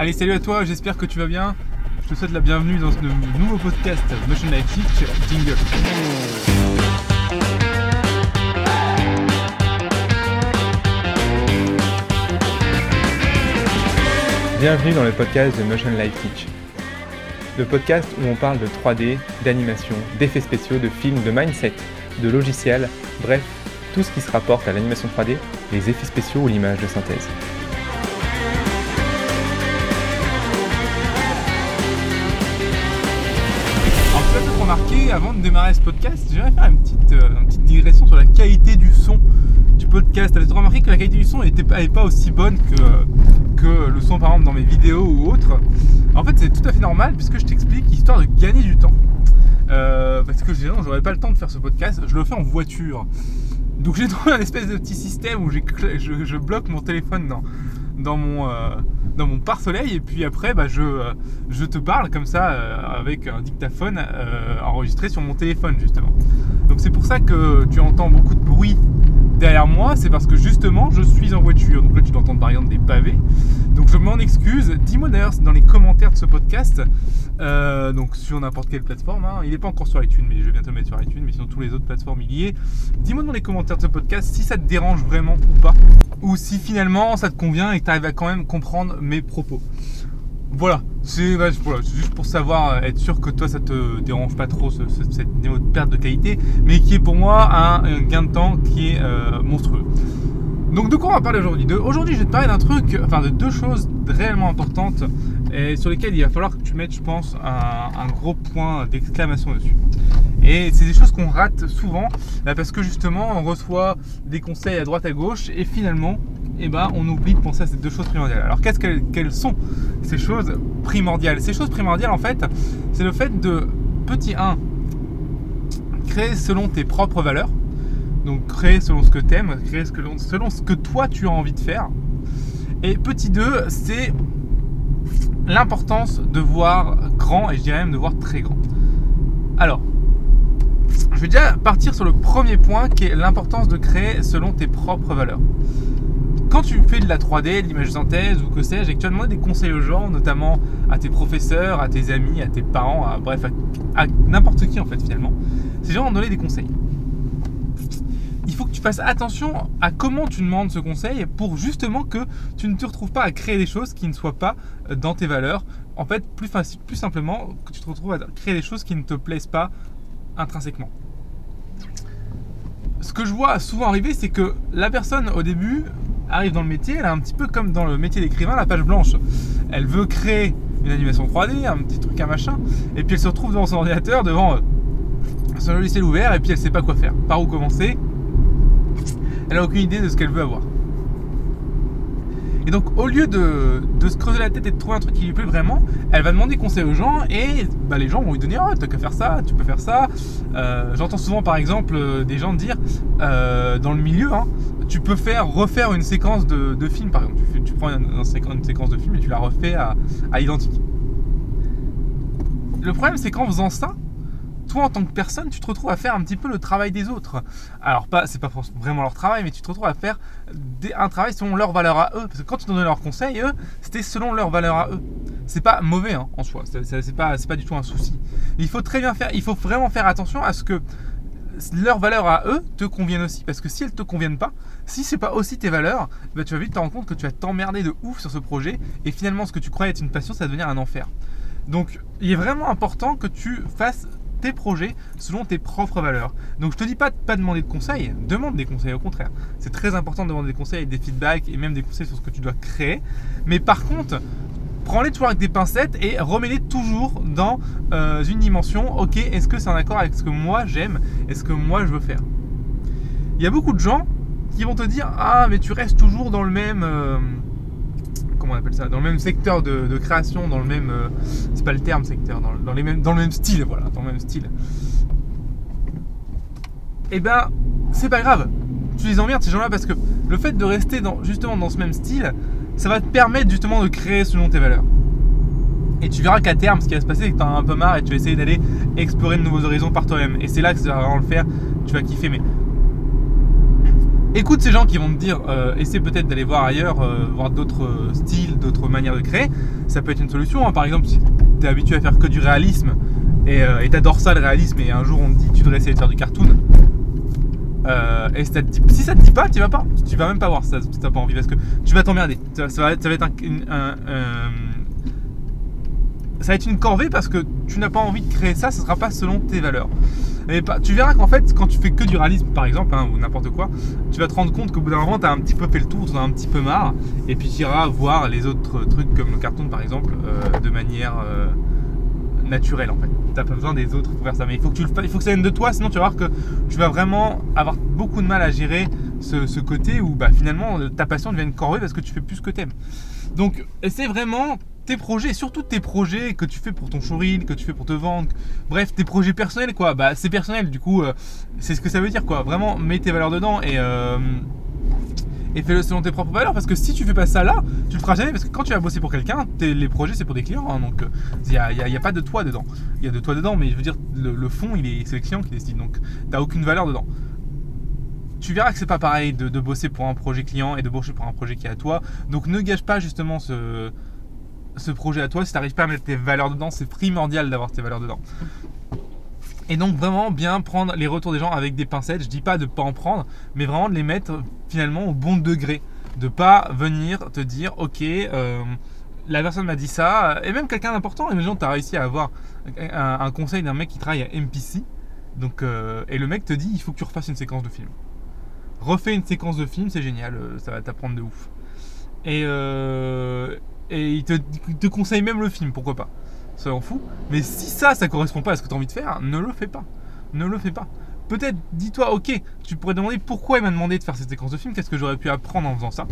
Allez, salut à toi, j'espère que tu vas bien. Je te souhaite la bienvenue dans ce nouveau podcast Notion Life Teach. Jingle. Bienvenue dans le podcast de Notion Life Teach. Le podcast où on parle de 3D, d'animation, d'effets spéciaux, de films, de mindset, de logiciels, bref, tout ce qui se rapporte à l'animation 3D, les effets spéciaux ou l'image de synthèse. Alors tu vas peut-être remarquer, avant de démarrer ce podcast, j'aimerais faire une petite digression sur la qualité du son du podcast. Tu as remarqué que la qualité du son n'est pas aussi bonne que le son par exemple dans mes vidéos ou autres. En fait c'est tout à fait normal puisque je t'explique, histoire de gagner du temps. Parce que sinon j'aurais pas le temps de faire ce podcast, je le fais en voiture. Donc j'ai trouvé un espèce de petit système où je bloque mon téléphone dans mon pare-soleil et puis après je te parle comme ça avec un dictaphone enregistré sur mon téléphone justement. Donc c'est pour ça que tu entends beaucoup de bruit derrière moi, c'est parce que justement je suis en voiture. Donc là tu dois entendre par exemple des pavés. Donc je m'en excuse. Dis-moi d'ailleurs dans les commentaires de ce podcast, donc sur n'importe quelle plateforme, il n'est pas encore sur iTunes, mais je vais bientôt le mettre sur iTunes, mais sinon toutes les autres plateformes il y est. Dis-moi dans les commentaires de ce podcast si ça te dérange vraiment ou pas, ou si finalement ça te convient et que tu arrives à quand même comprendre mes propos. Voilà, c'est juste pour savoir, être sûr que toi ça te dérange pas trop cette niveau de perte de qualité, mais qui est pour moi un gain de temps qui est monstrueux. Donc de quoi on va parler aujourd'hui ? Aujourd'hui je vais te parler de deux choses réellement importantes et sur lesquelles il va falloir que tu mettes, je pense, un gros point d'exclamation dessus. Et c'est des choses qu'on rate souvent parce que justement on reçoit des conseils à droite à gauche et finalement on oublie de penser à ces deux choses primordiales. Alors quelles sont ces choses primordiales ? Ces choses primordiales en fait, c'est le fait de, petit 1, créer selon tes propres valeurs. Donc créer selon ce que tu aimes, créer selon ce que toi tu as envie de faire. Et petit 2, c'est l'importance de voir grand et je dirais même de voir très grand. Alors, je vais déjà partir sur le premier point qui est l'importance de créer selon tes propres valeurs. Quand tu fais de la 3D, de l'image de synthèse ou que sais-je, et que tu as demandé des conseils aux gens, notamment à tes professeurs, à tes amis, à tes parents, à n'importe qui en fait finalement, ces gens ont donné des conseils. Il faut que tu fasses attention à comment tu demandes ce conseil pour justement que tu ne te retrouves pas à créer des choses qui ne soient pas dans tes valeurs. En fait, plus simplement, que tu te retrouves à créer des choses qui ne te plaisent pas intrinsèquement. Ce que je vois souvent arriver, c'est que la personne au début arrive dans le métier, elle a un petit peu comme dans le métier d'écrivain, la page blanche. Elle veut créer une animation 3D, un petit truc, un machin, et puis elle se retrouve devant son ordinateur, devant son logiciel ouvert, et puis elle ne sait pas quoi faire, par où commencer. Elle n'a aucune idée de ce qu'elle veut avoir. Et donc au lieu de se creuser la tête et de trouver un truc qui lui plaît vraiment, elle va demander conseil aux gens et les gens vont lui donner t'as qu'à faire ça, tu peux faire ça. J'entends souvent par exemple des gens dire dans le milieu, tu peux refaire une séquence de film par exemple. Tu prends une séquence de film et tu la refais à l'identique. Le problème c'est qu'en faisant ça, toi en tant que personne, tu te retrouves à faire un petit peu le travail des autres. Alors c'est pas vraiment leur travail, mais tu te retrouves à faire un travail selon leurs valeurs à eux. Parce que quand tu donnais leurs conseils, eux, c'était selon leurs valeurs à eux. C'est pas mauvais en soi, c'est pas du tout un souci. Mais il faut vraiment faire attention à ce que leurs valeurs à eux te conviennent aussi. Parce que si elles te conviennent pas, si c'est pas aussi tes valeurs, tu vas vite te rendre compte que tu vas t'emmerder de ouf sur ce projet. Et finalement, ce que tu croyais être une passion, ça va devenir un enfer. Donc, il est vraiment important que tu fasses tes projets selon tes propres valeurs. Donc je te dis pas de pas demander de conseils, demande des conseils au contraire. C'est très important de demander des conseils, des feedbacks et même des conseils sur ce que tu dois créer. Mais par contre, prends-les toujours avec des pincettes et remets-les toujours dans une dimension. Ok, est-ce que c'est en accord avec ce que moi j'aime et ce que moi je veux faire ? Il y a beaucoup de gens qui vont te dire mais tu restes toujours dans le même comment on appelle ça, dans le même secteur de création, dans le même c'est pas le terme secteur, dans le même style, voilà, dans le même style. C'est pas grave, tu les emmerdes ces gens-là parce que le fait de rester justement dans ce même style, ça va te permettre justement de créer selon tes valeurs. Et tu verras qu'à terme, ce qui va se passer, c'est que tu en as un peu marre et tu vas essayer d'aller explorer de nouveaux horizons par toi-même. Et c'est là que ça va vraiment le faire, tu vas kiffer. Mais écoute ces gens qui vont te dire essaie peut-être d'aller voir ailleurs, voir d'autres styles, d'autres manières de créer. Ça peut être une solution, hein. Par exemple, si tu es habitué à faire que du réalisme et t'adores ça le réalisme, et un jour on te dit tu devrais essayer de faire du cartoon, et si ça te dit pas, tu vas pas, tu vas même pas voir ça si t'as pas envie, parce que tu vas t'emmerder. Ça va être une corvée, parce que tu n'as pas envie de créer ça, ça sera pas selon tes valeurs. Et tu verras qu'en fait, quand tu fais que du réalisme par exemple, hein, ou n'importe quoi, tu vas te rendre compte qu'au bout d'un moment, tu as un petit peu fait le tour, tu en as un petit peu marre, et puis tu iras voir les autres trucs comme le cartoon par exemple, de manière naturelle en fait. Tu n'as pas besoin des autres pour faire ça, mais il faut que ça vienne de toi, sinon tu vas voir que tu vas vraiment avoir beaucoup de mal à gérer ce côté où finalement ta passion devient une corvée parce que tu fais plus ce que tu aimes. Donc essaie vraiment tes projets, surtout tes projets que tu fais pour ton showreel, que tu fais pour te vendre, bref, tes projets personnels quoi, c'est personnel du coup, c'est ce que ça veut dire quoi, vraiment mets tes valeurs dedans et fais-le selon tes propres valeurs, parce que si tu fais pas ça là, tu le feras jamais, parce que quand tu vas bosser pour quelqu'un, les projets c'est pour des clients, hein, donc il y a pas de toi dedans, il y a de toi dedans, mais je veux dire le fond c'est le client qui décide, donc t'as aucune valeur dedans. Tu verras que c'est pas pareil de bosser pour un projet client et de bosser pour un projet qui est à toi, donc ne gâche pas justement ce projet à toi si tu n'arrives pas à mettre tes valeurs dedans. C'est primordial d'avoir tes valeurs dedans. Et donc vraiment bien prendre les retours des gens avec des pincettes. Je dis pas de pas en prendre, mais vraiment de les mettre finalement au bon degré, de pas venir te dire ok, la personne m'a dit ça, et même quelqu'un d'important. Imagine tu as réussi à avoir un conseil d'un mec qui travaille à MPC, donc, et le mec te dit il faut que tu refasses une séquence de film. Refais une séquence de film, c'est génial, ça va t'apprendre de ouf. Et il te conseille même le film, pourquoi pas, ça en fout. Mais si ça correspond pas à ce que tu as envie de faire, ne le fais pas. Ne le fais pas. Peut-être dis-toi, ok, tu pourrais demander pourquoi il m'a demandé de faire cette séquence de film, qu'est-ce que j'aurais pu apprendre en faisant ça.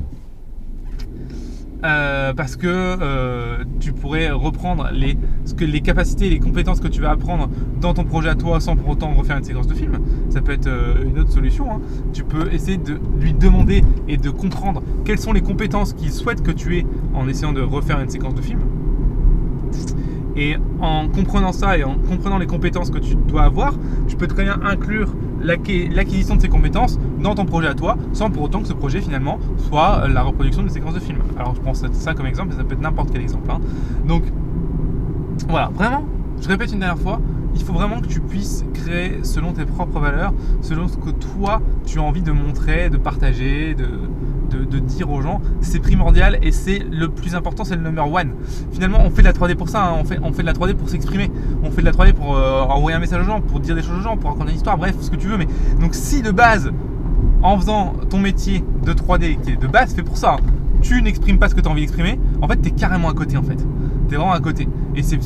Parce que tu pourrais reprendre les capacités et les compétences que tu vas apprendre dans ton projet à toi sans pour autant refaire une séquence de film. Ça peut être une autre solution, hein. Tu peux essayer de lui demander et de comprendre quelles sont les compétences qu'il souhaite que tu aies en essayant de refaire une séquence de film. Et en comprenant ça et en comprenant les compétences que tu dois avoir, tu peux très bien inclure l'acquisition de ces compétences dans ton projet à toi, sans pour autant que ce projet finalement soit la reproduction d'une séquence de film. Alors je prends ça comme exemple, mais ça peut être n'importe quel exemple, hein. Donc voilà, vraiment, je répète une dernière fois, il faut vraiment que tu puisses créer selon tes propres valeurs, selon ce que toi tu as envie de montrer, de partager, de dire aux gens. C'est primordial et c'est le plus important, c'est le number one. Finalement on fait de la 3D pour ça, hein. on fait de la 3D pour s'exprimer, on fait de la 3D pour envoyer un message aux gens, pour dire des choses aux gens, pour raconter une histoire, bref, ce que tu veux. Mais donc si de base, en faisant ton métier de 3D qui est de base fait pour ça, hein, tu n'exprimes pas ce que tu as envie d'exprimer, en fait t'es carrément à côté en fait. T'es vraiment à côté. Et c'est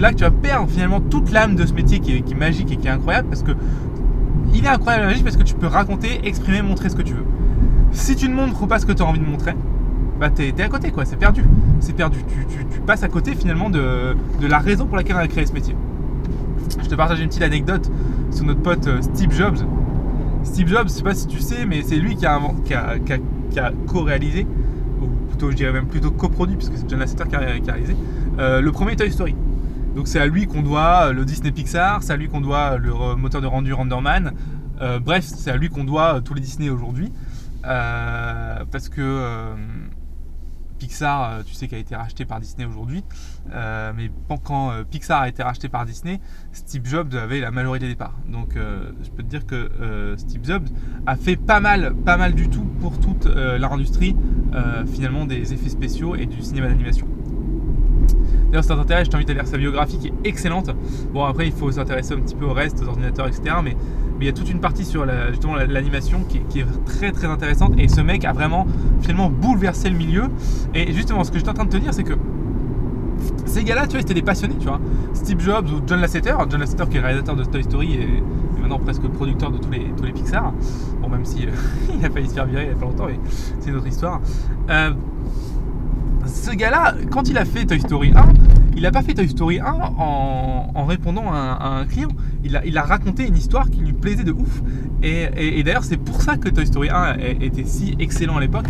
là que tu vas perdre finalement toute l'âme de ce métier qui est magique et qui est incroyable, parce que il est incroyable et magique parce que tu peux raconter, exprimer, montrer ce que tu veux. Si tu ne montres pas ce que tu as envie de montrer, t'es à côté quoi, c'est perdu. C'est perdu. Tu passes à côté finalement de la raison pour laquelle on a créé ce métier. Je te partage une petite anecdote sur notre pote Steve Jobs. Steve Jobs, je sais pas si tu sais, mais c'est lui qui a co-réalisé, ou plutôt je dirais même plutôt coproduit, puisque c'est John Lasseter qui a réalisé le premier Toy Story. Donc c'est à lui qu'on doit le Disney Pixar, c'est à lui qu'on doit le moteur de rendu RenderMan, bref, c'est à lui qu'on doit tous les Disney aujourd'hui, parce que Pixar, tu sais, qui a été racheté par Disney aujourd'hui, mais quand Pixar a été racheté par Disney, Steve Jobs avait la majorité des parts. Donc je peux te dire que Steve Jobs a fait pas mal du tout pour toute l'industrie finalement des effets spéciaux et du cinéma d'animation. D'ailleurs, si ça t'intéresse, je t'invite à lire sa biographie qui est excellente. Bon, après il faut s'intéresser un petit peu au reste, aux ordinateurs, etc. Mais il y a toute une partie sur justement l'animation qui est très très intéressante, et ce mec a vraiment finalement bouleversé le milieu. Et justement, ce que j'étais en train de te dire, c'est que ces gars-là, tu vois, c'était des passionnés, tu vois. Steve Jobs ou John Lasseter qui est réalisateur de Toy Story et maintenant presque producteur de tous les Pixar. Bon, même si il a failli se faire virer il y a pas longtemps, mais c'est une autre histoire. Ce gars-là, quand il a fait Toy Story 1, il n'a pas fait Toy Story 1 en répondant à un client. Il a raconté une histoire qui lui plaisait de ouf. Et d'ailleurs, c'est pour ça que Toy Story 1 était si excellent à l'époque,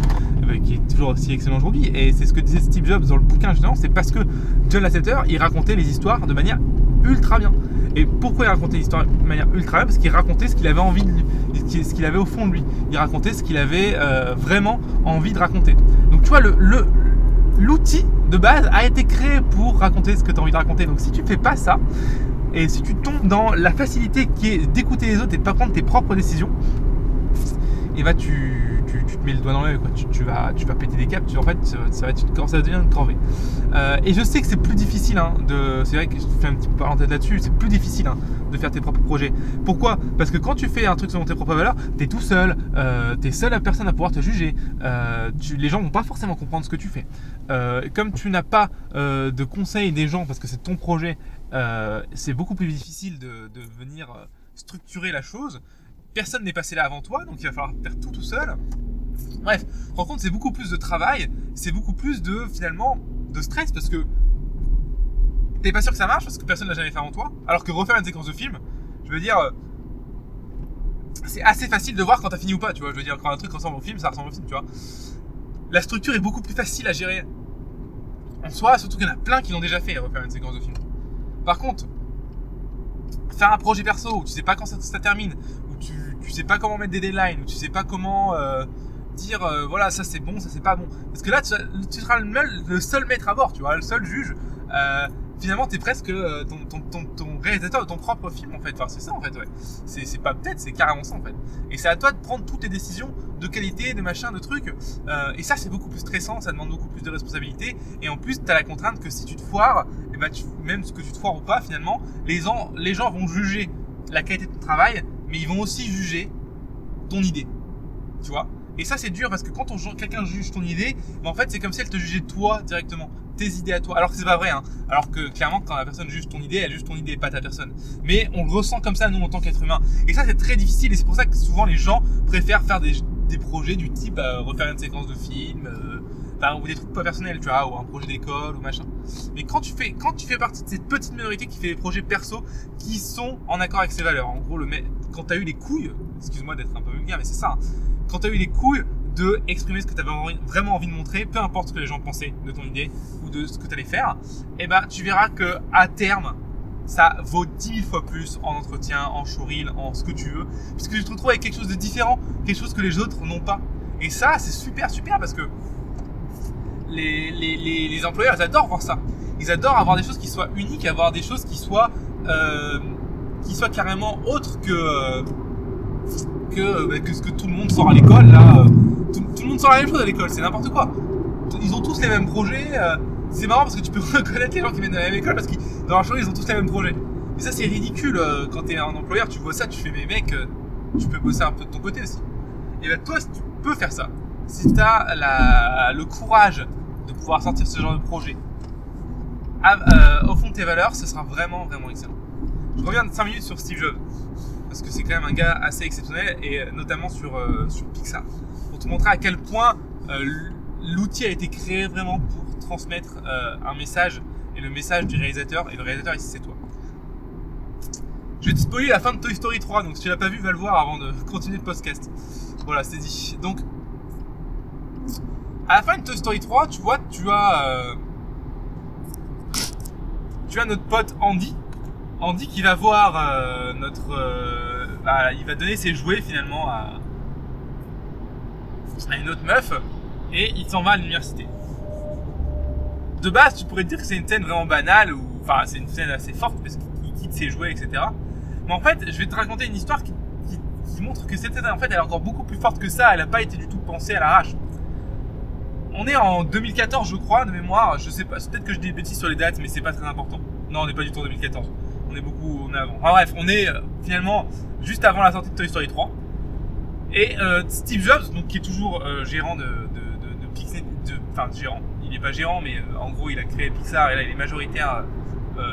qui est toujours aussi excellent aujourd'hui. Et c'est ce que disait Steve Jobs dans le bouquin, justement. C'est parce que John Lasseter, il racontait les histoires de manière ultra bien. Et pourquoi il racontait l'histoire de manière ultra réelle? Parce qu'il racontait ce qu'il avait envie de lui, ce qu'il avait au fond de lui. Il racontait ce qu'il avait vraiment envie de raconter. Donc tu vois, l'outil de base a été créé pour raconter ce que tu as envie de raconter. Donc si tu fais pas ça, et si tu tombes dans la facilité qui est d'écouter les autres et de pas prendre tes propres décisions, et bah tu te mets le doigt dans l'œil, quoi. Tu vas péter des câbles. En fait, ça va devenir une corvée. Et je sais que c'est plus difficile, hein, c'est vrai que je fais un petit peu parenthèse là-dessus, c'est plus difficile, hein, de faire tes propres projets. Pourquoi? Parce que quand tu fais un truc selon tes propres valeurs, t'es tout seul, t'es seule à personne à pouvoir te juger. Les gens vont pas forcément comprendre ce que tu fais. Comme tu n'as pas de conseils des gens parce que c'est ton projet, c'est beaucoup plus difficile de venir structurer la chose. Personne n'est passé là avant toi, donc il va falloir faire tout seul. Bref, par contre, c'est beaucoup plus de travail, c'est beaucoup plus finalement de stress parce que t'es pas sûr que ça marche parce que personne l'a jamais fait avant toi. Alors que refaire une séquence de film, je veux dire, c'est assez facile de voir quand t'as fini ou pas, tu vois. Je veux dire, quand un truc ressemble au film, ça ressemble au film, tu vois. La structure est beaucoup plus facile à gérer en soi, surtout qu'il y en a plein qui l'ont déjà fait, refaire une séquence de film. Par contre, faire un projet perso où tu sais pas quand ça termine, où tu sais pas comment mettre des deadlines, où tu sais pas comment dire voilà, ça c'est bon, ça c'est pas bon. Parce que là, tu seras le seul maître à bord, tu vois, le seul juge. Finalement, t'es presque ton réalisateur de ton propre film, en fait. Enfin, c'est ça, en fait, ouais. C'est pas peut-être, c'est carrément ça, en fait. Et c'est à toi de prendre toutes tes décisions de qualité, de machin, de trucs. Et ça, c'est beaucoup plus stressant, ça demande beaucoup plus de responsabilité. Et en plus, t'as la contrainte que si tu te foires, et ben, même ce que tu te foires ou pas, finalement, les gens vont juger la qualité de ton travail, mais ils vont aussi juger ton idée. Tu vois? Et ça, c'est dur parce que quand quelqu'un juge ton idée, ben, en fait, c'est comme si elle te jugeait toi directement. Tes idées à toi, alors que c'est pas vrai, hein. Alors que clairement, quand la personne juge ton idée, elle juge ton idée, pas ta personne. Mais on le ressent comme ça, nous, en tant qu'être humain. Et ça, c'est très difficile, et c'est pour ça que souvent les gens préfèrent faire des projets du type refaire une séquence de film, ou des trucs pas personnels, tu vois, ou un projet d'école ou machin. Mais quand tu fais partie de cette petite minorité qui fait des projets perso qui sont en accord avec ses valeurs, en gros, quand t'as eu les couilles, excuse-moi d'être un peu vulgaire, mais c'est ça, hein, quand t'as eu les couilles de exprimer ce que tu avais vraiment envie de montrer, peu importe ce que les gens pensaient de ton idée ou de ce que tu allais faire, et ben tu verras que à terme, ça vaut 10 000 fois plus en entretien, en showreel, en ce que tu veux, puisque tu te retrouves avec quelque chose de différent, quelque chose que les autres n'ont pas. Et ça, c'est super parce que les employeurs, ils adorent voir ça. Ils adorent avoir des choses qui soient uniques, avoir des choses qui soient carrément autres que ce que tout le monde sort à l'école là. Tout le monde sort la même chose à l'école, c'est n'importe quoi. Ils ont tous les mêmes projets. C'est marrant parce que tu peux reconnaître les gens qui viennent de la même école parce que dans leur choix ils ont tous les mêmes projets. Et ça c'est ridicule quand t'es un employeur, tu vois ça, tu fais mais mec, tu peux bosser un peu de ton côté aussi. Et ben toi, si tu peux faire ça, si t'as le courage de pouvoir sortir ce genre de projet au fond de tes valeurs, ce sera vraiment excellent. Je reviens de 5 minutes sur Steve Jobs parce que c'est quand même un gars assez exceptionnel et notamment sur Pixar. Pour te montrer à quel point l'outil a été créé vraiment pour transmettre un message et le message du réalisateur, et le réalisateur ici c'est toi. Je vais te spoiler la fin de Toy Story 3, donc si tu l'as pas vu, va le voir avant de continuer le podcast. Voilà, c'est dit. Donc à la fin de Toy Story 3, tu vois, tu as notre pote Andy qui va voir il va donner ses jouets finalement à une autre meuf et il s'en va à l'université. De base, tu pourrais te dire que c'est une scène vraiment banale enfin c'est une scène assez forte parce qu'il quitte ses jouets, etc. Mais en fait, je vais te raconter une histoire qui montre que cette scène en fait elle est encore beaucoup plus forte que ça. Elle n'a pas été du tout pensée à l'arrache. On est en 2014, je crois, de mémoire. Je sais pas, peut-être que je dis des bêtises sur les dates, mais c'est pas très important. Non, on n'est pas du tout en 2014. On est avant. Enfin bref, on est finalement juste avant la sortie de Toy Story 3. Et Steve Jobs, donc qui est toujours gérant de Pixar, enfin gérant. Il n'est pas gérant, mais en gros, il a créé Pixar et là, il est majoritaire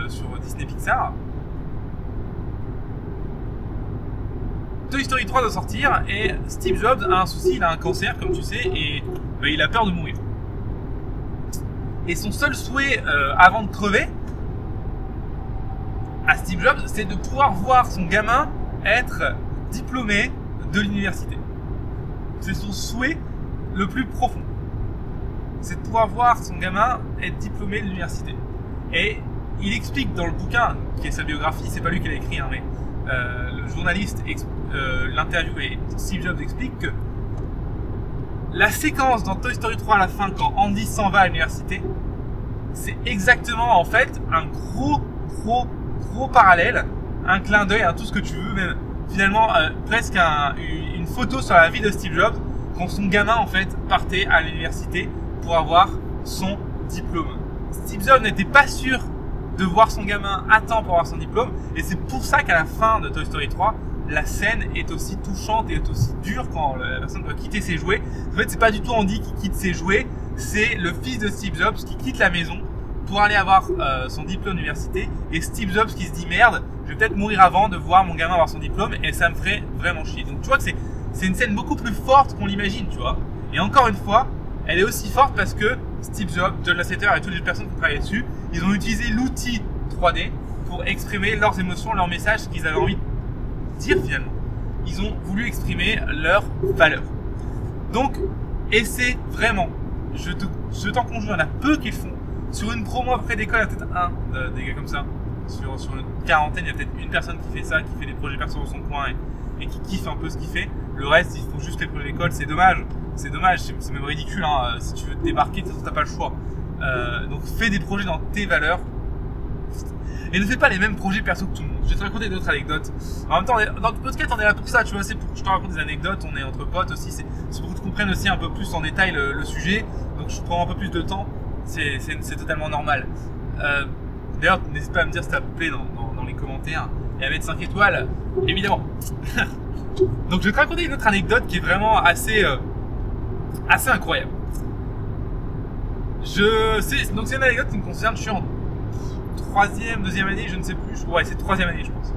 sur Disney Pixar. Toy Story 3 doit sortir et Steve Jobs a un souci, il a un cancer, comme tu sais, et il a peur de mourir. Et son seul souhait avant de crever à Steve Jobs, c'est de pouvoir voir son gamin être diplômé de l'université. C'est son souhait le plus profond. C'est de pouvoir voir son gamin être diplômé de l'université. Et il explique dans le bouquin, qui est sa biographie, c'est pas lui qui l'a écrit, hein, mais le journaliste l'interviewé, Steve Jobs, explique que la séquence dans Toy Story 3 à la fin, quand Andy s'en va à l'université, c'est exactement en fait un gros parallèle, un clin d'œil, tout ce que tu veux, même finalement presque une photo sur la vie de Steve Jobs quand son gamin en fait partait à l'université pour avoir son diplôme. Steve Jobs n'était pas sûr de voir son gamin à temps pour avoir son diplôme, et c'est pour ça qu'à la fin de Toy Story 3, la scène est aussi touchante et est aussi dure quand la personne doit quitter ses jouets. En fait, c'est pas du tout Andy qui quitte ses jouets, c'est le fils de Steve Jobs qui quitte la maison pour aller avoir son diplôme d'université, et Steve Jobs qui se dit merde, je vais peut-être mourir avant de voir mon gamin avoir son diplôme et ça me ferait vraiment chier. Donc tu vois que c'est une scène beaucoup plus forte qu'on l'imagine, tu vois. Et encore une fois, elle est aussi forte parce que Steve Jobs, John Lasseter et toutes les personnes qui travaillaient dessus, ils ont utilisé l'outil 3D pour exprimer leurs émotions, leurs messages qu'ils avaient envie de dire finalement. Ils ont voulu exprimer leurs valeurs. Donc, et c'est vraiment, je t'en conjure, il y en a peu qui le font. Sur une promo à peu près d'école, il y a peut-être des gars comme ça. Sur une quarantaine, il y a peut-être une personne qui fait ça, qui fait des projets perso dans son coin et qui kiffe un peu ce qu'il fait. Le reste, ils font juste les projets d'école, c'est dommage. C'est dommage, c'est même ridicule, hein. Si tu veux te débarquer, t'as pas le choix. Donc fais des projets dans tes valeurs. Et ne fais pas les mêmes projets perso que tout le monde. Je vais te raconter d'autres anecdotes. En même temps, dans le podcast, on est là pour ça, tu vois, c'est pour que je te raconte des anecdotes, on est entre potes aussi, c'est pour que tu comprennes aussi un peu plus en détail le sujet. Donc je prends un peu plus de temps, c'est totalement normal. D'ailleurs, n'hésite pas à me dire si ça te plaît dans les commentaires et à mettre 5 étoiles, évidemment. Donc je vais te raconter une autre anecdote qui est vraiment assez incroyable. Donc c'est une anecdote qui me concerne, je suis en deuxième année, je ne sais plus. Ouais, c'est troisième année, je pense.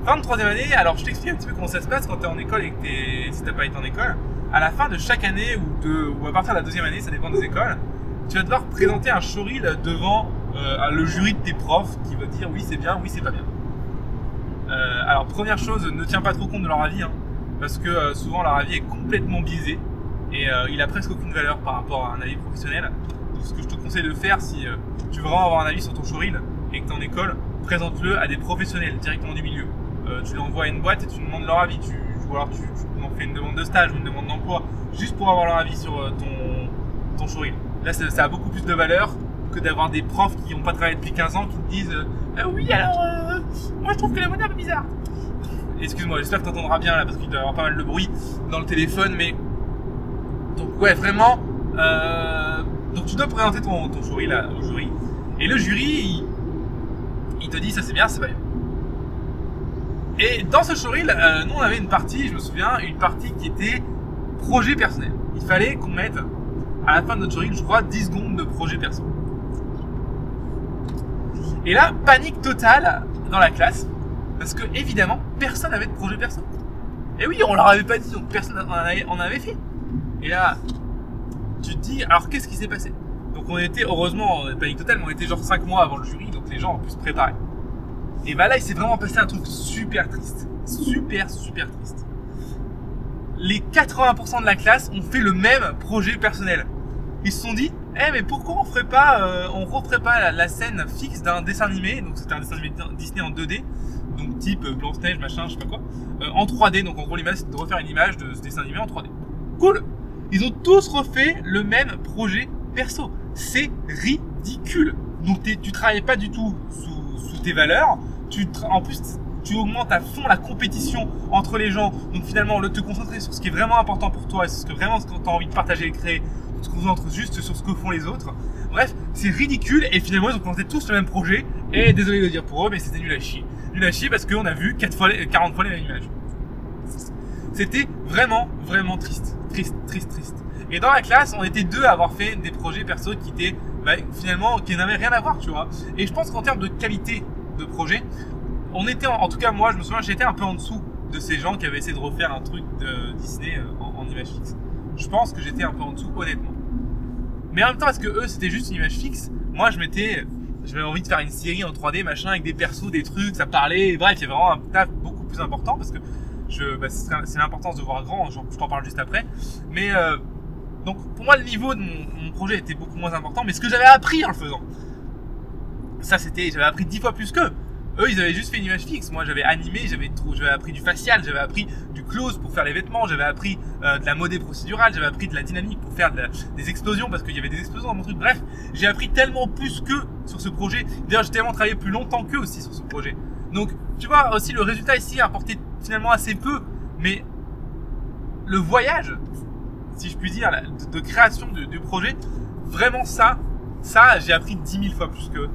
Fin de troisième année, alors je t'explique un petit peu comment ça se passe quand tu es en école et que si tu n'as pas été en école. À la fin de chaque année ou à partir de la deuxième année, ça dépend des écoles, tu vas devoir présenter un showreel devant le jury de tes profs qui va te dire oui c'est bien, oui c'est pas bien. Alors première chose, ne tiens pas trop compte de leur avis, hein, parce que souvent leur avis est complètement biaisé et il a presque aucune valeur par rapport à un avis professionnel. Donc ce que je te conseille de faire si tu veux vraiment avoir un avis sur ton showreel et que tu es en école, présente-le à des professionnels directement du milieu. Tu l'envoies à une boîte et tu demandes leur avis, ou alors tu en fais une demande de stage ou une demande d'emploi juste pour avoir leur avis sur ton showreel. Là ça a beaucoup plus de valeur que d'avoir des profs qui n'ont pas travaillé depuis 15 ans qui te disent oui alors moi je trouve que la monnaie est un peu bizarre. Excuse-moi, j'espère que tu entendras bien là parce qu'il doit y avoir pas mal de bruit dans le téléphone, mais donc ouais vraiment donc tu dois présenter ton showreel au jury et le jury il te dit ça c'est bien, c'est pas bien. Et dans ce showreel, nous on avait une partie, je me souviens, une partie qui était projet personnel. Il fallait qu'on mette à la fin de notre showreel, je crois, 10 secondes de projet perso. Et là, panique totale dans la classe, parce que évidemment, personne n'avait de projet perso. Et oui, on leur avait pas dit, donc personne en avait fait. Et là, tu te dis, alors qu'est-ce qui s'est passé? Donc on était, heureusement, panique totale, mais on était genre 5 mois avant le jury, donc les gens ont pu se préparer. Et bah là, il s'est vraiment passé un truc super triste. Super triste. Les 80% de la classe ont fait le même projet personnel. Ils se sont dit, mais pourquoi on referait pas la scène fixe d'un dessin animé, donc c'était un dessin animé Disney en 2D, donc type Blanche-Neige, machin, je sais pas quoi, en 3D, donc en gros l'image c'est de refaire une image de ce dessin animé en 3D. Cool! Ils ont tous refait le même projet perso. C'est ridicule. Donc tu travailles pas du tout sous tes valeurs, en plus tu augmentes à fond la compétition entre les gens, donc finalement au lieu de te concentrer sur ce qui est vraiment important pour toi et sur ce que tu as envie de partager et créer, tu te concentres juste sur ce que font les autres. Bref, c'est ridicule et finalement ils ont présenté tous le même projet et désolé de le dire pour eux mais c'était nul à chier. Nul à chier parce qu'on a vu 40 fois les mêmes images. C'était vraiment triste. Et dans la classe, on était 2 à avoir fait des projets perso qui étaient finalement qui n'avaient rien à voir, tu vois. Et je pense qu'en termes de qualité de projet, on était en tout cas moi je me souviens j'étais un peu en dessous de ces gens qui avaient essayé de refaire un truc de Disney en image fixe. Je pense que j'étais un peu en dessous honnêtement. Mais en même temps parce que eux c'était juste une image fixe, moi j'avais envie de faire une série en 3D machin avec des persos, des trucs, ça parlait, bref il y avait vraiment un taf beaucoup plus important parce que c'est l'importance de voir grand, je t'en parle juste après. Mais donc pour moi le niveau de mon projet était beaucoup moins important, mais ce que j'avais appris en le faisant, ça j'avais appris 10 fois plus qu'eux. Eux, ils avaient juste fait une image fixe. Moi, j'avais animé, j'avais appris du facial, j'avais appris du close pour faire les vêtements, j'avais appris de la modée procédurale, j'avais appris de la dynamique pour faire des explosions parce qu'il y avait des explosions dans mon truc. Bref, j'ai appris tellement plus qu'eux sur ce projet. D'ailleurs, j'ai tellement travaillé plus longtemps qu'eux aussi sur ce projet. Donc, tu vois, aussi, le résultat ici a apporté finalement assez peu, mais le voyage, si je puis dire, de création du projet, vraiment ça, j'ai appris 10 000 fois plus qu'eux.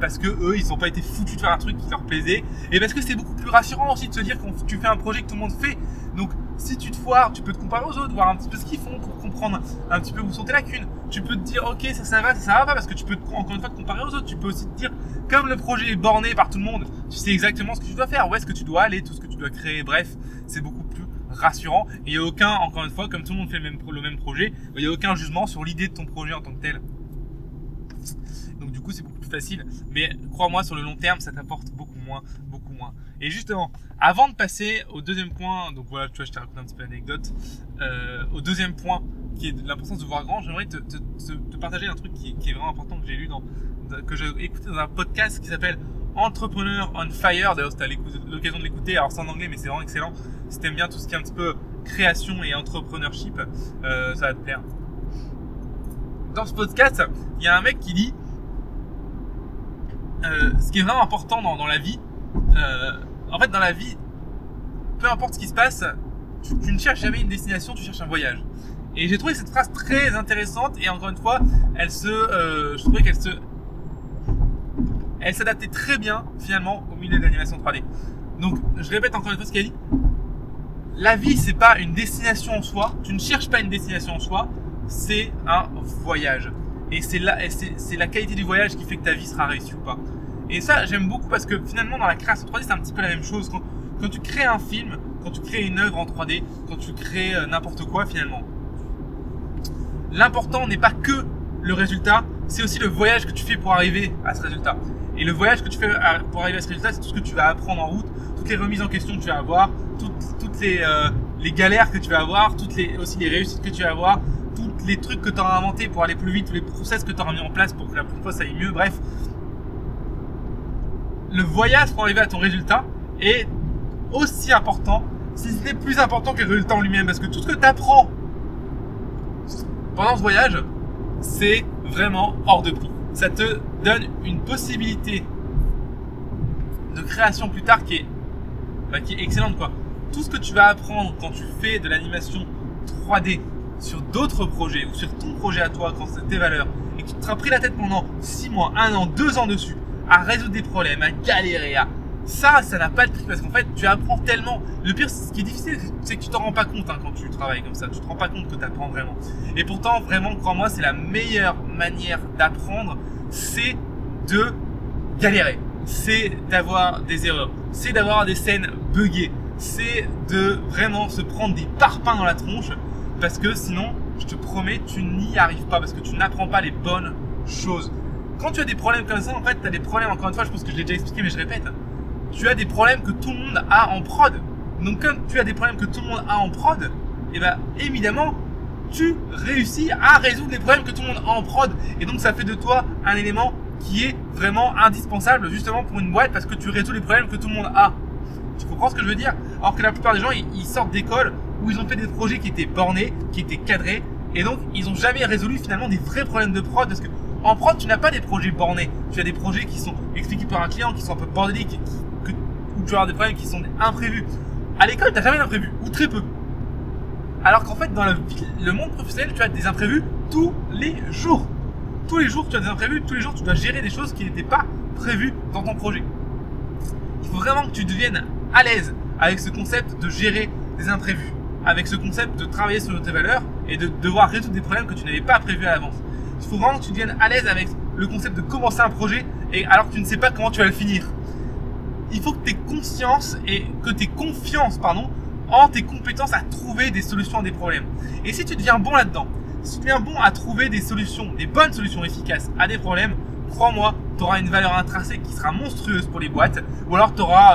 Parce que eux ils ont pas été foutus de faire un truc qui leur plaisait et parce que c'est beaucoup plus rassurant aussi de se dire que tu fais un projet que tout le monde fait. Donc si tu te foires, tu peux te comparer aux autres, voir un petit peu ce qu'ils font pour comprendre un petit peu où sont tes lacunes. Tu peux te dire ok ça va pas parce que tu peux encore une fois te comparer aux autres. Tu peux aussi te dire comme le projet est borné par tout le monde, tu sais exactement ce que tu dois faire, où est-ce que tu dois aller, tout ce que tu dois créer. Bref, c'est beaucoup plus rassurant et il n'y a aucun, encore une fois, comme tout le monde fait le même projet, il n'y a aucun jugement sur l'idée de ton projet en tant que tel. Donc du coup c'est beaucoup plus facile, mais crois-moi sur le long terme ça t'apporte beaucoup moins. Et justement, avant de passer au deuxième point, donc voilà, tu vois, je t'ai raconté un petit peu l'anecdote, au deuxième point qui est de l'importance de voir grand, j'aimerais te partager un truc qui est vraiment important que j'ai lu que j'ai écouté dans un podcast qui s'appelle Entrepreneur on Fire. D'ailleurs, si tu as l'occasion de l'écouter, alors c'est en anglais mais c'est vraiment excellent. Si tu aimes bien tout ce qui est un petit peu création et entrepreneurship, ça va te plaire. Dans ce podcast, il y a un mec qui dit ce qui est vraiment important dans la vie, en fait dans la vie, peu importe ce qui se passe, tu ne cherches jamais une destination, tu cherches un voyage. Et j'ai trouvé cette phrase très intéressante et encore une fois, je trouvais elle s'adaptait très bien finalement au milieu de l'animation 3D. Donc je répète encore une fois ce qu'elle dit. La vie c'est pas une destination en soi, tu ne cherches pas une destination en soi, c'est un voyage. Et c'est la qualité du voyage qui fait que ta vie sera réussie ou pas. Et ça, j'aime beaucoup parce que finalement, dans la création 3D, c'est un petit peu la même chose. Quand tu crées un film, quand tu crées une œuvre en 3D, quand tu crées n'importe quoi finalement, l'important n'est pas que le résultat, c'est aussi le voyage que tu fais pour arriver à ce résultat. Et le voyage que tu fais pour arriver à ce résultat, c'est tout ce que tu vas apprendre en route, toutes les remises en question que tu vas avoir, toutes les galères que tu vas avoir, aussi les réussites que tu vas avoir, tous les trucs que tu auras inventés pour aller plus vite, tous les process que tu auras mis en place pour que la prochaine fois ça aille mieux. Bref, le voyage pour arriver à ton résultat est aussi important, si ce n'est plus important que le résultat en lui-même, parce que tout ce que tu apprends pendant ce voyage, c'est vraiment hors de prix. Ça te donne une possibilité de création plus tard qui est excellente, quoi. Tout ce que tu vas apprendre quand tu fais de l'animation 3D sur d'autres projets ou sur ton projet à toi, quand c'est tes valeurs, et que tu te seras pris la tête pendant 6 mois, 1 an, 2 ans dessus, à résoudre des problèmes, à galérer, ça n'a pas de prix parce qu'en fait tu apprends tellement. Le pire, ce qui est difficile, c'est que tu t'en rends pas compte quand tu travailles comme ça, tu te rends pas compte que tu apprends vraiment. Et pourtant, vraiment, crois-moi, c'est la meilleure manière d'apprendre, c'est de galérer, c'est d'avoir des erreurs, c'est d'avoir des scènes buggées, c'est de vraiment se prendre des parpaings dans la tronche. Parce que sinon, je te promets, tu n'y arrives pas parce que tu n'apprends pas les bonnes choses. Quand tu as des problèmes comme ça, en fait, tu as des problèmes, encore une fois, je pense que je l'ai déjà expliqué, mais je répète. Tu as des problèmes que tout le monde a en prod. Donc, comme tu as des problèmes que tout le monde a en prod, et ben, évidemment, tu réussis à résoudre les problèmes que tout le monde a en prod. Et donc, ça fait de toi un élément qui est vraiment indispensable, justement, pour une boîte parce que tu résous les problèmes que tout le monde a. Tu comprends ce que je veux dire? Alors que la plupart des gens, ils sortent d'école où ils ont fait des projets qui étaient bornés, qui étaient cadrés, et donc ils n'ont jamais résolu finalement des vrais problèmes de prod, parce que en prod tu n'as pas des projets bornés, tu as des projets qui sont expliqués par un client, qui sont un peu bordéliques, où tu vas avoir des problèmes qui sont imprévus. À l'école, tu n'as jamais d'imprévus, ou très peu. Alors qu'en fait, dans le monde professionnel, tu as des imprévus tous les jours. Tous les jours, tu as des imprévus, tous les jours, tu dois gérer des choses qui n'étaient pas prévues dans ton projet. Il faut vraiment que tu deviennes à l'aise avec ce concept de gérer des imprévus, avec ce concept de travailler sur tes valeurs et de devoir résoudre des problèmes que tu n'avais pas prévus à l'avance. Il faut vraiment que tu deviennes à l'aise avec le concept de commencer un projet et alors que tu ne sais pas comment tu vas le finir. Il faut que tu aies conscience et que tu aies confiance, en tes compétences à trouver des solutions à des problèmes. Et si tu deviens bon là-dedans, si tu deviens bon à trouver des solutions, des bonnes solutions efficaces à des problèmes, crois-moi, tu auras une valeur intrinsèque qui sera monstrueuse pour les boîtes. Ou alors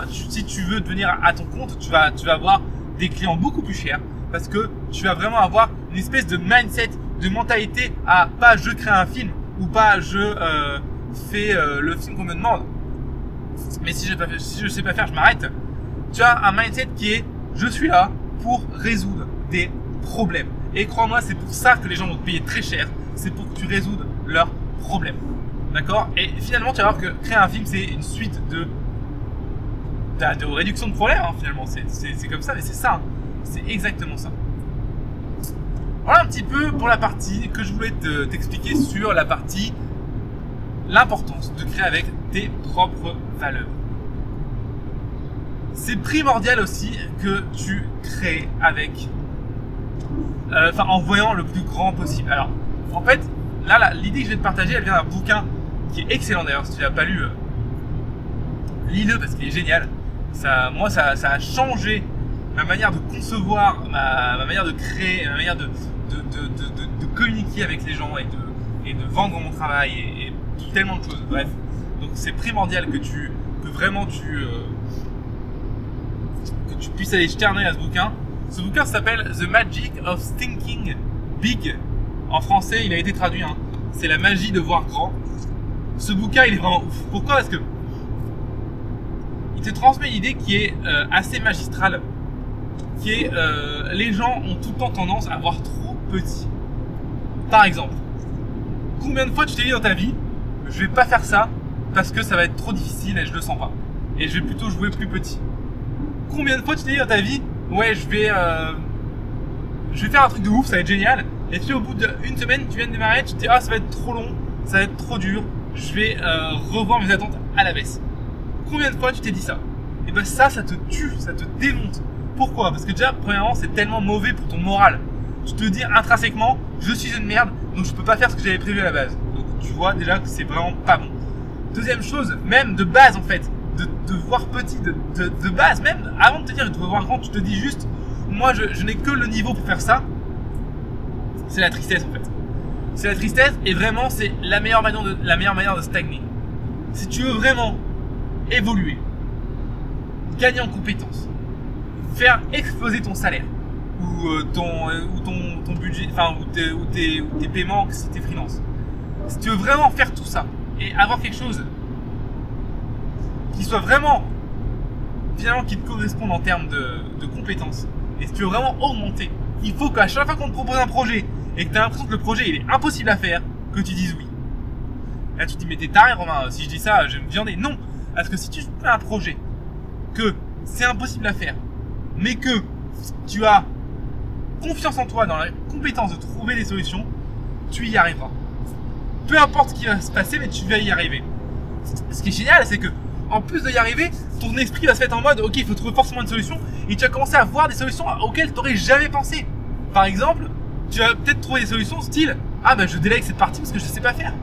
si tu veux devenir à ton compte, tu vas avoir des clients beaucoup plus chers parce que tu vas vraiment avoir une espèce de mindset, de mentalité à pas je crée un film ou pas je fais le film qu'on me demande. Mais si je sais pas faire, je m'arrête. Tu as un mindset qui est je suis là pour résoudre des problèmes. Et crois-moi, c'est pour ça que les gens vont te payer très cher. C'est pour que tu résoudes leurs problèmes. D'accord? Et finalement, tu vas voir que créer un film, c'est une suite de réduction de problèmes. Hein, finalement, c'est comme ça, mais c'est ça. Hein. C'est exactement ça. Voilà un petit peu pour la partie que je voulais t'expliquer sur la partie l'importance de créer avec tes propres valeurs. C'est primordial aussi que tu crées avec, en voyant le plus grand possible. Alors, en fait, là, l'idée que je vais te partager, elle vient d'un bouquin qui est excellent d'ailleurs. Si tu l'as pas lu, lis-le parce qu'il est génial. Moi, ça a changé ma manière de concevoir, ma manière de créer, ma manière de communiquer avec les gens et de vendre mon travail et tellement de choses. Bref, donc c'est primordial que tu puisses aller jeter un œil à ce bouquin. Ce bouquin s'appelle The Magic of Thinking Big. En français, il a été traduit. Hein. C'est la magie de voir grand. Ce bouquin, il est vraiment ouf. Pourquoi? Parce que il te transmet une idée qui est assez magistrale, qui est les gens ont tout le temps tendance à voir trop petit. Par exemple, combien de fois tu t'es dit dans ta vie, je vais pas faire ça parce que ça va être trop difficile et je le sens pas. Et je vais plutôt jouer plus petit. Combien de fois tu t'es dit dans ta vie, ouais, je vais faire un truc de ouf, ça va être génial. Et puis au bout d'une semaine, tu viens de démarrer, tu te dis, ah, ça va être trop long, ça va être trop dur, je vais revoir mes attentes à la baisse. Combien de fois tu t'es dit ça? Et ben ça te tue, ça te démonte. Pourquoi? Parce que déjà, premièrement, c'est tellement mauvais pour ton moral. Tu te dis intrinsèquement, je suis une merde, donc je peux pas faire ce que j'avais prévu à la base. Donc tu vois déjà que c'est vraiment pas bon. Deuxième chose, même de base en fait, de voir petit, de base, même avant de te dire je dois voir grand, tu te dis juste, moi je n'ai que le niveau pour faire ça. C'est la tristesse en fait. C'est la tristesse et vraiment c'est la meilleure manière de stagner. Si tu veux vraiment évoluer, gagner en compétences, faire exploser ton salaire ou ton budget, enfin ou tes paiements si t'es freelance. Si tu veux vraiment faire tout ça et avoir quelque chose qui soit vraiment finalement qui te corresponde en termes de compétences, et si tu veux vraiment augmenter, il faut qu'à chaque fois qu'on te propose un projet et que tu as l'impression que le projet il est impossible à faire, que tu dises oui. Là tu te dis mais t'es taré Romain, si je dis ça je vais me viander. Non, parce que si tu fais un projet que c'est impossible à faire, mais que tu as confiance en toi dans la compétence de trouver des solutions, tu y arriveras. Peu importe ce qui va se passer, mais tu vas y arriver. Ce qui est génial, c'est que en plus d'y arriver, ton esprit va se mettre en mode ok, il faut trouver forcément une solution, et tu vas commencer à voir des solutions auxquelles tu n'aurais jamais pensé. Par exemple, tu vas peut-être trouver des solutions style ah ben je délègue cette partie parce que je sais pas faire.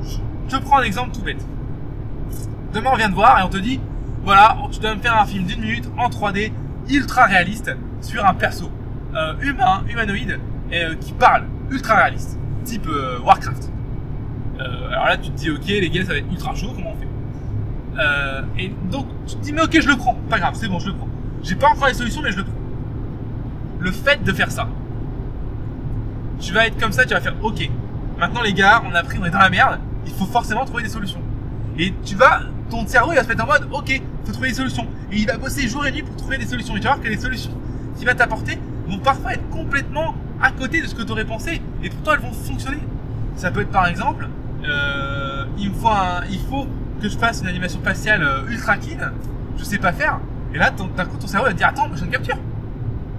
Je te prends un exemple tout bête. Demain on vient te voir et on te dit voilà, tu dois me faire un film d'1 minute en 3D ultra réaliste sur un perso humanoïde qui parle, ultra réaliste, type Warcraft. Alors là tu te dis ok les gars ça va être ultra chaud, comment on fait? Et donc tu te dis mais ok je le prends, pas grave, c'est bon je le prends. J'ai pas encore les solutions mais je le prends. Le fait de faire ça, tu vas être comme ça, tu vas faire ok, maintenant les gars on est dans la merde, il faut forcément trouver des solutions. Et ton cerveau il va se mettre en mode ok, faut trouver des solutions. Et il va bosser jour et nuit pour trouver des solutions. Et tu vas voir que les solutions qu'il va t'apporter vont parfois être complètement à côté de ce que tu aurais pensé. Et pourtant elles vont fonctionner. Ça peut être par exemple, il faut que je fasse une animation faciale ultra clean, je sais pas faire. Et là d'un coup ton cerveau va te dire attends, motion capture.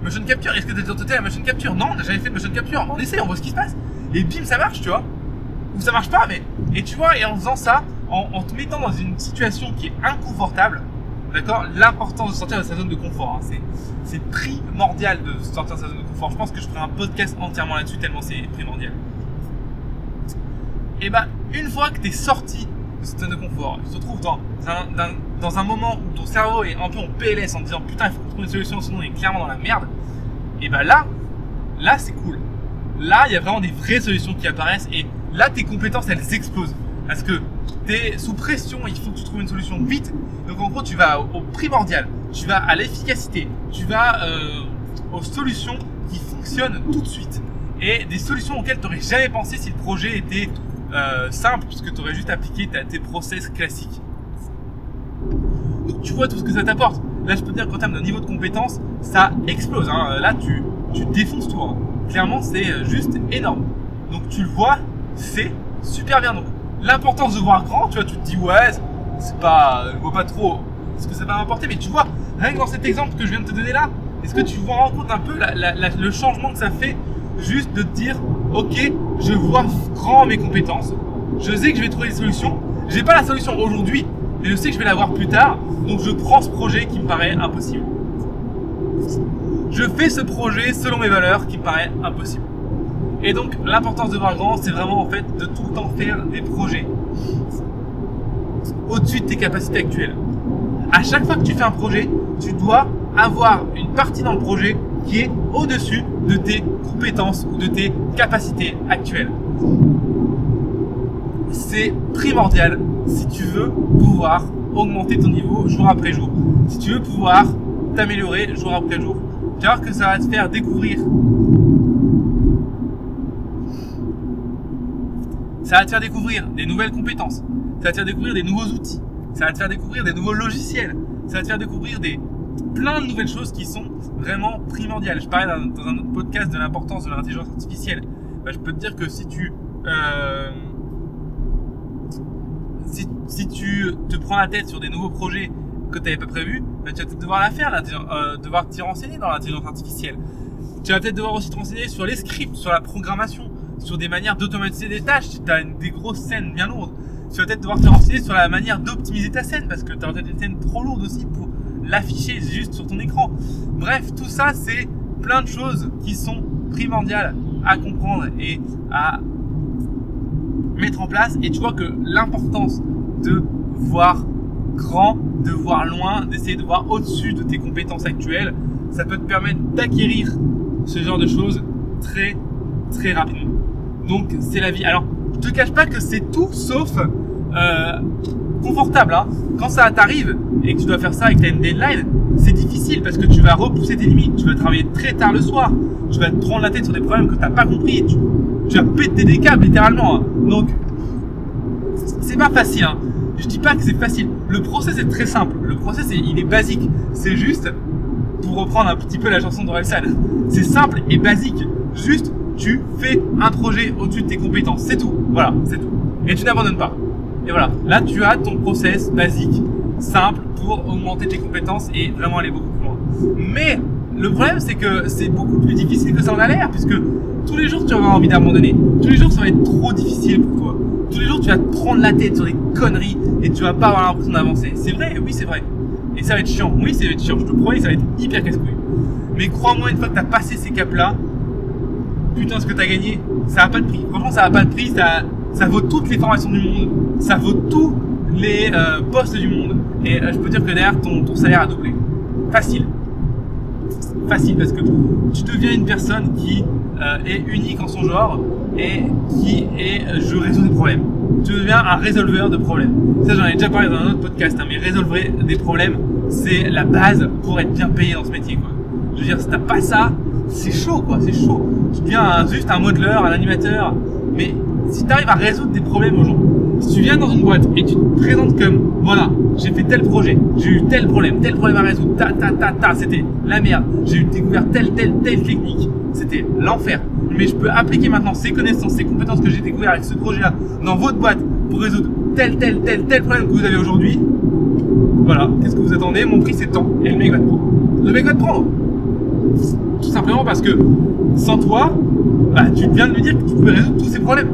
Motion capture, est-ce que tu as déjà tenté la motion capture? Non, on n'a jamais fait de motion capture. On essaie, on voit ce qui se passe. Et bim, ça marche, tu vois. Ou ça marche pas, mais. Et tu vois, et en faisant ça, en te mettant dans une situation qui est inconfortable, d'accord, l'importance de sortir de sa zone de confort, hein, c'est primordial de sortir de sa zone de confort. Je pense que je ferai un podcast entièrement là-dessus, tellement c'est primordial. Et bah, une fois que tu es sorti de cette zone de confort, tu te retrouves dans un moment où ton cerveau est un peu en PLS en te disant putain, il faut trouver une solution, sinon on est clairement dans la merde. Et bah là c'est cool. Là, il y a vraiment des vraies solutions qui apparaissent et là, tes compétences, elles explosent. Parce que tu es sous pression, il faut que tu trouves une solution vite. Donc en gros, tu vas au primordial, tu vas à l'efficacité, tu vas aux solutions qui fonctionnent tout de suite. Et des solutions auxquelles tu n'aurais jamais pensé si le projet était simple puisque tu aurais juste appliqué tes process classiques. Donc tu vois tout ce que ça t'apporte. Là, je peux te dire qu'en termes de niveau de compétence, ça explose. Hein. Là, tu défonces tout. Hein. Clairement, c'est juste énorme. Donc tu le vois, c'est super bien. Donc l'importance de voir grand, tu vois, tu te dis ouais, c'est pas, je vois pas trop ce que ça va m'apporter, mais tu vois, rien que dans cet exemple que je viens de te donner là, est-ce que tu rends compte un peu le changement que ça fait juste de te dire ok, je vois grand mes compétences, je sais que je vais trouver des solutions, j'ai pas la solution aujourd'hui, mais je sais que je vais l'avoir plus tard, donc je prends ce projet qui me paraît impossible. Je fais ce projet selon mes valeurs qui me paraît impossible. Et donc l'importance de voir grand, c'est vraiment en fait de tout le temps faire des projets au-dessus de tes capacités actuelles. À chaque fois que tu fais un projet, tu dois avoir une partie dans le projet qui est au-dessus de tes compétences ou de tes capacités actuelles. C'est primordial si tu veux pouvoir augmenter ton niveau jour après jour. Si tu veux pouvoir t'améliorer jour après jour. Tu vas voir que ça va te faire découvrir. Ça va te faire découvrir des nouvelles compétences. Ça va te faire découvrir des nouveaux outils. Ça va te faire découvrir des nouveaux logiciels. Ça va te faire découvrir plein de nouvelles choses qui sont vraiment primordiales. Je parlais dans un autre podcast de l'importance de l'intelligence artificielle. Je peux te dire que si tu te prends la tête sur des nouveaux projets que tu n'avais pas prévus, tu vas peut-être devoir la faire, devoir t'y renseigner dans l'intelligence artificielle. Tu vas peut-être devoir aussi te renseigner sur les scripts, sur la programmation, sur des manières d'automatiser des tâches si tu as des grosses scènes bien lourdes. Tu vas peut-être devoir te renseigner sur la manière d'optimiser ta scène parce que tu as peut-être une scène trop lourde aussi pour l'afficher juste sur ton écran. Bref, tout ça, c'est plein de choses qui sont primordiales à comprendre et à mettre en place. Et tu vois que l'importance de voir grand, de voir loin, d'essayer de voir au-dessus de tes compétences actuelles, ça peut te permettre d'acquérir ce genre de choses très, très rapidement. Donc, c'est la vie. Alors, je te cache pas que c'est tout sauf confortable. Hein. Quand ça t'arrive et que tu dois faire ça et que tu as une deadline, c'est difficile parce que tu vas repousser tes limites. Tu vas travailler très tard le soir. Tu vas te prendre la tête sur des problèmes que tu n'as pas compris. Tu vas péter des câbles littéralement. Hein. Donc, c'est pas facile. Hein. Je dis pas que c'est facile. Le process est très simple. Le process, il est basique. C'est juste, pour reprendre un petit peu la chanson d'Orelsan, c'est simple et basique. Juste, tu fais un projet au-dessus de tes compétences. C'est tout. Voilà, c'est tout. Et tu n'abandonnes pas. Et voilà. Là, tu as ton process basique, simple, pour augmenter tes compétences et vraiment aller beaucoup plus loin. Mais le problème, c'est que c'est beaucoup plus difficile que ça en a l'air, puisque tous les jours, tu vas avoir envie d'abandonner. Tous les jours, ça va être trop difficile pour toi. Tous les jours, tu vas te prendre la tête sur des conneries et tu vas pas avoir l'impression d'avancer. C'est vrai, oui, c'est vrai. Et ça va être chiant. Oui, ça va être chiant. Je te promets, ça va être hyper casse-couille. Mais crois-moi, une fois que tu as passé ces caps-là, putain, ce que tu as gagné, ça n'a pas de prix. Franchement, ça n'a pas de prix. Ça vaut toutes les formations du monde. Ça vaut tous les postes du monde. Et je peux dire que derrière, ton salaire a doublé. Facile. Facile, parce que tu deviens une personne qui est unique en son genre et qui est je résous des problèmes. Tu deviens un résolveur de problèmes. Ça, j'en ai déjà parlé dans un autre podcast, hein, mais résolver des problèmes, c'est la base pour être bien payé dans ce métier, quoi. Je veux dire, si t'as pas ça, c'est chaud, quoi, c'est chaud. Tu deviens juste un modeleur, un animateur, mais si tu arrives à résoudre des problèmes aux gens, si tu viens dans une boîte et tu te présentes comme, voilà, j'ai fait tel projet, j'ai eu tel problème à résoudre, c'était la merde, j'ai découvert telle technique, c'était l'enfer. Mais je peux appliquer maintenant ces connaissances, ces compétences que j'ai découvert avec ce projet-là dans votre boîte pour résoudre tel problème que vous avez aujourd'hui. Voilà, qu'est-ce que vous attendez? Mon prix c'est tant, et le mec va te prendre. Le mec va te prendre. Tout simplement parce que sans toi, bah, tu viens de lui dire que tu pouvais résoudre tous ces problèmes.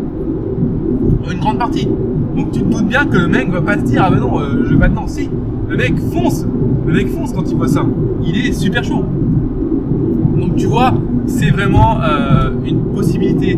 Une grande partie. Donc tu te doutes bien que le mec va pas se dire ah ben non, je vais maintenant. Si, le mec fonce. Le mec fonce quand il voit ça. Il est super chaud. Donc tu vois, c'est vraiment une possibilité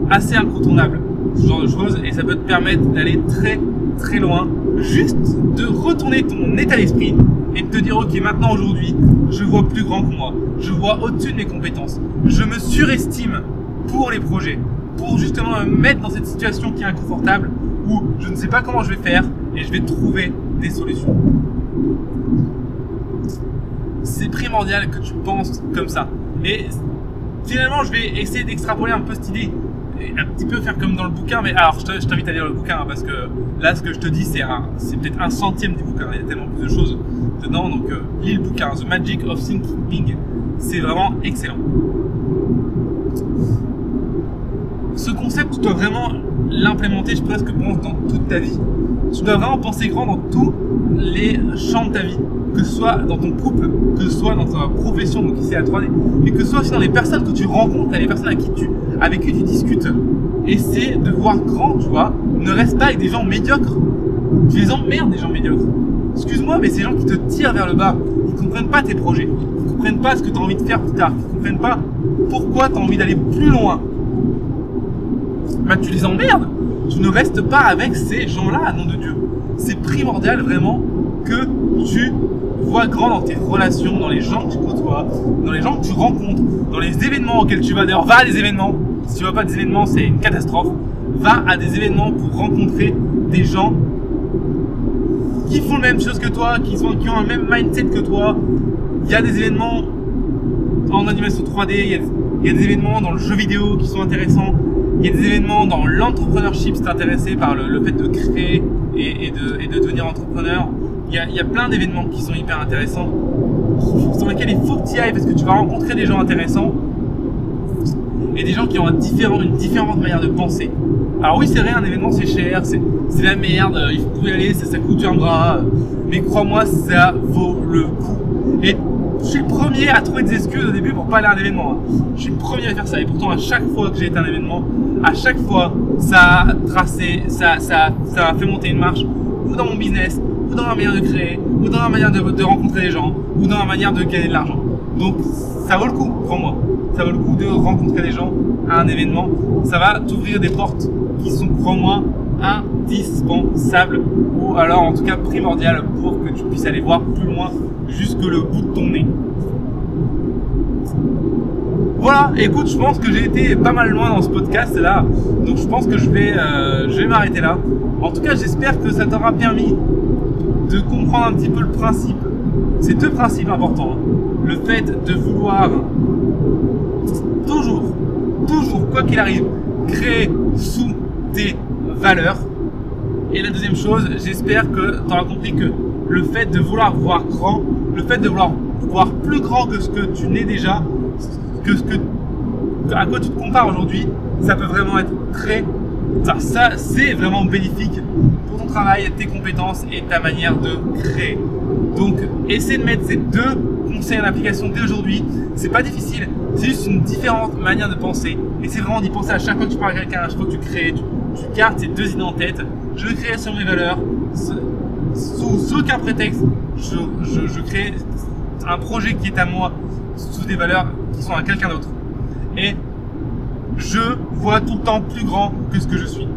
assez incontournable, ce genre de choses, et ça peut te permettre d'aller très très loin, juste de retourner ton état d'esprit et de te dire ok, maintenant aujourd'hui, je vois plus grand que moi, je vois au-dessus de mes compétences, je me surestime pour les projets, pour justement me mettre dans cette situation qui est inconfortable, où je ne sais pas comment je vais faire et je vais trouver des solutions. C'est primordial que tu penses comme ça. Et finalement, je vais essayer d'extrapoler un peu cette idée. un petit peu faire comme dans le bouquin, mais alors je t'invite à lire le bouquin, hein, parce que là, ce que je te dis, c'est peut-être 1/100 du bouquin, il y a tellement plus de choses dedans, donc lis le bouquin, The Magic of Thinking, c'est vraiment excellent. Ce concept, tu dois vraiment l'implémenter, je presque pense, dans toute ta vie. Tu dois vraiment penser grand dans tous les champs de ta vie, que ce soit dans ton couple, que ce soit dans ta profession, donc ici à 3D, et que ce soit aussi dans les personnes que tu rencontres, les personnes avec qui tu discutes. Essaie de voir grand, tu vois. Ne reste pas avec des gens médiocres. Tu les emmerdes, des gens médiocres. Excuse-moi, mais ces gens qui te tirent vers le bas, qui ne comprennent pas tes projets, qui ne comprennent pas ce que tu as envie de faire plus tard, qui ne comprennent pas pourquoi tu as envie d'aller plus loin, bah, tu les emmerdes. Tu ne restes pas avec ces gens-là, nom de Dieu. C'est primordial vraiment que tu vois grand dans tes relations, dans les gens que tu côtoies, dans les gens que tu rencontres, dans les événements auxquels tu vas. D'ailleurs, va à des événements. Si tu vas pas à des événements, c'est une catastrophe. Va à des événements pour rencontrer des gens qui font la même chose que toi, qui ont un même mindset que toi. Il y a des événements en animation 3D, il y a des événements dans le jeu vidéo qui sont intéressants. Il y a des événements dans l'entrepreneurship si tu es intéressé par le fait de créer et de devenir entrepreneur. Il y a plein d'événements qui sont hyper intéressants, sur lesquels il faut que tu y ailles parce que tu vas rencontrer des gens intéressants et des gens qui ont une différente manière de penser. Alors oui, c'est vrai, un événement c'est cher, c'est la merde, il faut y aller, ça coûte un bras, mais crois-moi, ça vaut le coup. Et je suis le premier à trouver des excuses au début pour pas aller à un événement. Je suis le premier à faire ça. Et pourtant, à chaque fois que j'ai été à un événement, à chaque fois, ça a tracé, ça a fait monter une marche, ou dans mon business, ou dans la manière de créer, ou dans la manière de rencontrer des gens, ou dans la manière de gagner de l'argent. Donc, ça vaut le coup, crois-moi. Ça vaut le coup de rencontrer des gens à un événement. Ça va t'ouvrir des portes qui sont, crois-moi, indispensables, ou alors en tout cas primordiales pour que tu puisses aller voir plus loin jusque le bout de ton nez. Voilà, écoute, je pense que j'ai été pas mal loin dans ce podcast là, donc je pense que je vais m'arrêter là. En tout cas, j'espère que ça t'aura permis de comprendre un petit peu le principe. C'est deux principes importants. Le fait de vouloir toujours, quoi qu'il arrive, créer sous tes valeurs. Et la deuxième chose, j'espère que tu auras compris que le fait de vouloir voir grand, le fait de vouloir voir plus grand que ce que tu n'es déjà, à quoi tu te compares aujourd'hui, ça peut vraiment être ça c'est vraiment bénéfique pour ton travail, tes compétences et ta manière de créer. Donc, essaie de mettre ces deux conseils en application dès aujourd'hui. C'est pas difficile, c'est juste une différente manière de penser. Et c'est vraiment d'y penser à chaque fois que tu parles à quelqu'un, à chaque fois que tu crées, tu gardes ces deux idées en tête. Je veux créer sur mes valeurs, sous aucun prétexte, je crée un projet qui est à moi, sous des valeurs qui sont à quelqu'un d'autre. Et je vois tout le temps plus grand que ce que je suis.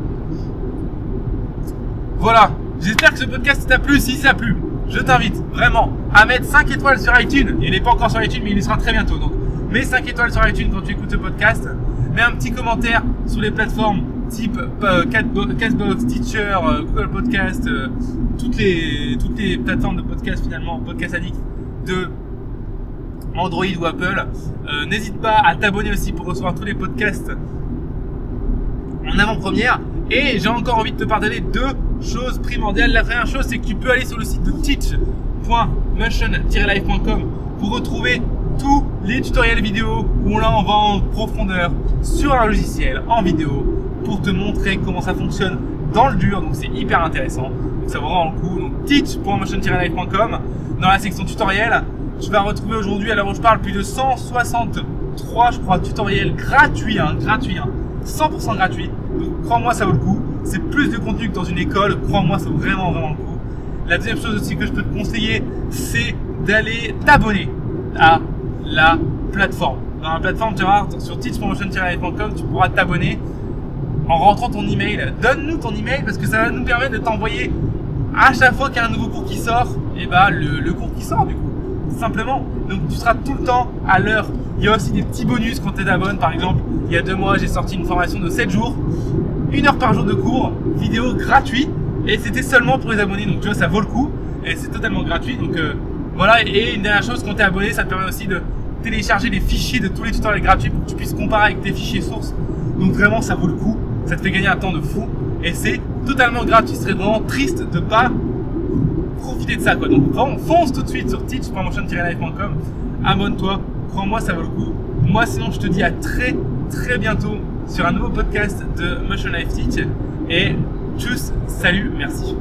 Voilà, j'espère que ce podcast t'a plu. Si ça t'a plu, je t'invite vraiment à mettre 5 étoiles sur iTunes. Il n'est pas encore sur iTunes, mais il y sera très bientôt. Donc, mets 5 étoiles sur iTunes quand tu écoutes ce podcast. Mets un petit commentaire sur les plateformes type Castbox, Teacher, Google Podcast, toutes les plateformes de podcast finalement, Podcast Addict de Android ou Apple. N'hésite pas à t'abonner aussi pour recevoir tous les podcasts en avant-première. Et j'ai encore envie de te partager deux choses primordiales. La première chose, c'est que tu peux aller sur le site de teach.motion-life.com pour retrouver tous les tutoriels vidéo où là on va en profondeur sur un logiciel en vidéo pour te montrer comment ça fonctionne dans le dur. Donc c'est hyper intéressant, donc ça vaut vraiment le coup. Donc teach.motion-life.com, dans la section tutoriel, tu vas retrouver aujourd'hui, à l'heure où je parle, plus de 163 je crois tutoriels gratuits, 100% gratuits. Donc crois-moi, ça vaut le coup. C'est plus de contenu que dans une école, crois-moi, ça vaut vraiment le coup. La deuxième chose aussi que je peux te conseiller, c'est d'aller t'abonner à la plateforme. Dans la plateforme, tu vas voir, sur teach.motion-life.com, tu pourras t'abonner en rentrant ton email. Donne-nous ton email parce que ça va nous permettre de t'envoyer à chaque fois qu'il y a un nouveau cours qui sort, et bah le cours qui sort du coup, simplement. Donc tu seras tout le temps à l'heure. Il y a aussi des petits bonus quand tu t'abonnes. Par exemple, il y a 2 mois, j'ai sorti une formation de 7 jours, 1 heure par jour de cours, vidéo gratuit, et c'était seulement pour les abonnés. Donc tu vois, ça vaut le coup et c'est totalement gratuit. Donc voilà. Et une dernière chose, quand tu es abonné, ça te permet aussi de télécharger les fichiers de tous les tutoriels gratuits pour que tu puisses comparer avec tes fichiers sources Donc vraiment, ça vaut le coup. Ça te fait gagner un temps de fou. Et c'est totalement gratuit. Ce serait vraiment triste de pas profiter de ça, quoi. Donc fonce tout de suite sur teach.motion-life.com. Abonne-toi. Crois-moi, ça vaut le coup. Moi, sinon, je te dis à très très bientôt sur un nouveau podcast de Motion Life Teach. Et tchuss, salut, merci.